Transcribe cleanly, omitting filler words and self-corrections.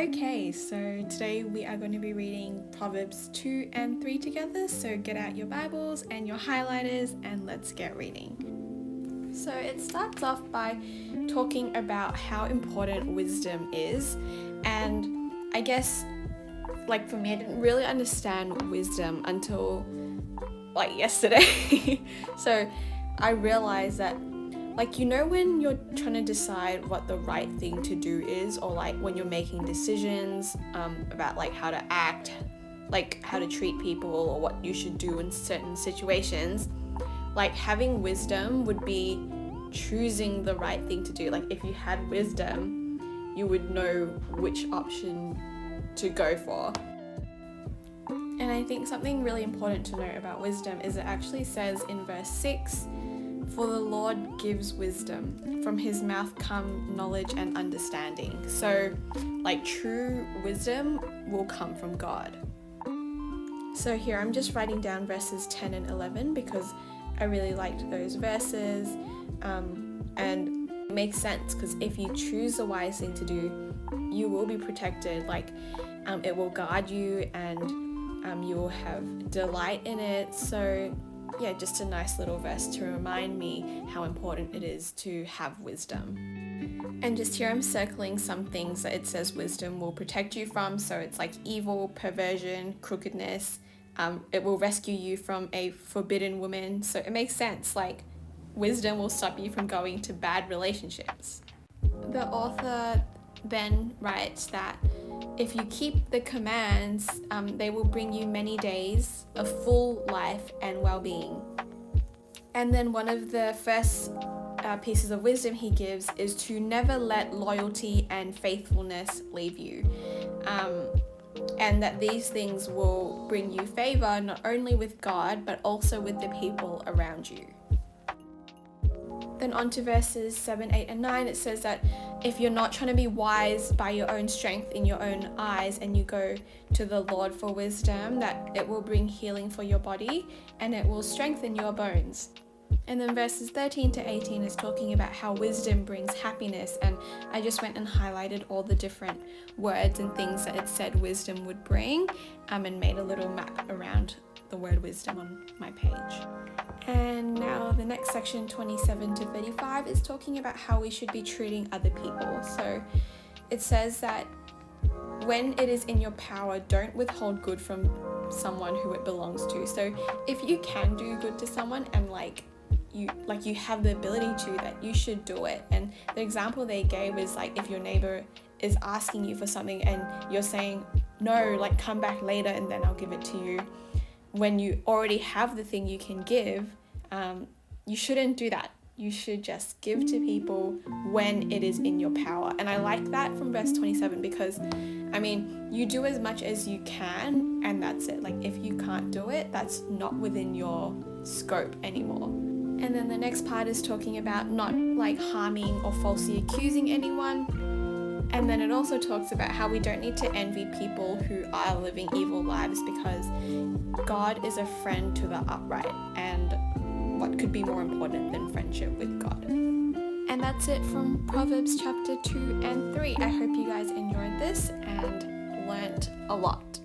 Okay, so today we are going to be reading Proverbs 2 and 3 together. So get out your Bibles and your highlighters and let's get reading. So it starts off by talking about how important wisdom is. And I guess, like for me, I didn't really understand wisdom until like yesterday. So I realized that when you're trying to decide what the right thing to do is, or like when you're making decisions about like how to act, like how to treat people or what you should do in certain situations, like having wisdom would be choosing the right thing to do. Like if you had wisdom, you would know which option to go for. And I think something really important to note about wisdom is it actually says in verse 6, "For the Lord gives wisdom, from his mouth come knowledge and understanding." So like true wisdom will come from God. So here I'm just writing down verses 10 and 11 because I really liked those verses, and it makes sense because if you choose the wise thing to do, you will be protected. It will guard you and you will have delight in it. So yeah, just a nice little verse to remind me how important it is to have wisdom. And just here I'm circling some things that it says wisdom will protect you from. So it's like evil, perversion, crookedness. It will rescue you from a forbidden woman. So it makes sense, like wisdom will stop you from going to bad relationships. The author then writes that if you keep the commands, they will bring you many days of full life and well-being. And then one of the first pieces of wisdom he gives is to never let loyalty and faithfulness leave you. And that these things will bring you favor not only with God, but also with the people around you. Then on to verses 7, 8, and 9, it says that if you're not trying to be wise by your own strength in your own eyes and you go to the Lord for wisdom, that it will bring healing for your body and it will strengthen your bones. And then verses 13 to 18 is talking about how wisdom brings happiness, and I just went and highlighted all the different words and things that it said wisdom would bring, and made a little map around the word wisdom on my page. And now the next section, 27 to 35, is talking about how we should be treating other people. So it says that when it is in your power, don't withhold good from someone who it belongs to. So if you can do good to someone and you have the ability to, that you should do it. And the example they gave is like if your neighbor is asking you for something and you're saying, no, like come back later and then I'll give it to you. When you already have the thing you can give, you shouldn't do that. You should just give to people when it is in your power. And I like that from verse 27 because, you do as much as you can and that's it. Like if you can't do it, that's not within your scope anymore. And then the next part is talking about not like harming or falsely accusing anyone. And then it also talks about how we don't need to envy people who are living evil lives because God is a friend to the upright, and what could be more important than friendship with God? And that's it from Proverbs chapter 2 and 3. I hope you guys enjoyed this and learnt a lot.